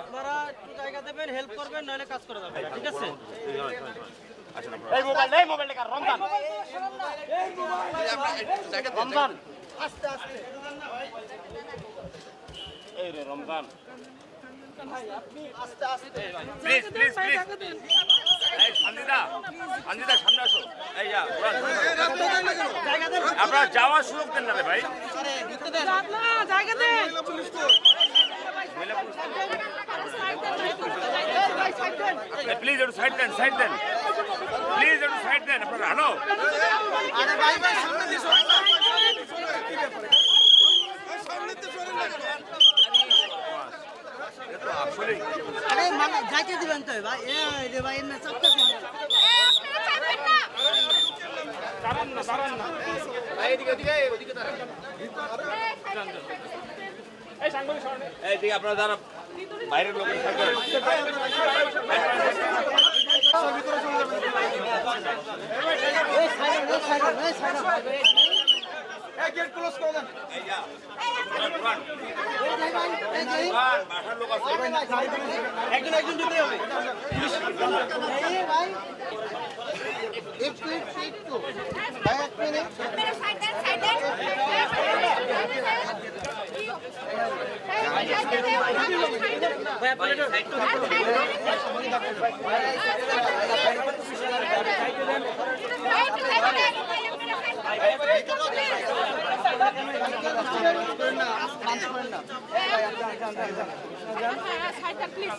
আপনারা একটু জায়গা দেবেন, হেল্প করবেন, নাহলে কাজ করা যাবে, ঠিক আছে? এই মোবাইল নেই, মোবাইল লেখা রমজান রমজান আস্তে আস্তে এই রে রমজান আস্তে আস্তে প্লিজ প্লিজ প্লিজ এই সঞ্জিদা সঞ্জিদা সামনে আসো এই যা জায়গা দেন, আপনারা যাওয়ার সুযোগ দেন না রে ভাই ঢুকতে দেন। জায়গা দেন প্লিজ একটু সাইড দেন প্লিজ একটু সাইড দেন আপনারা হ্যালো আরে ভাই ভাই সামনে দিয়ে সরেন না। আরে মানে যাইতে দিবেন তো ভাই, এই রে ভাই এমনি চাপতে দিন। দাঁড়ান না এইদিকে আপনারা যারা বাইরের লোকের এই সাইড এই সাইড এই গেট ক্লোজ করে দেন। এই যে বাসার লোক আছে একজন একজন দিতে হবে। এই ভাই একটু ভাই এক মিনিট প্লিজ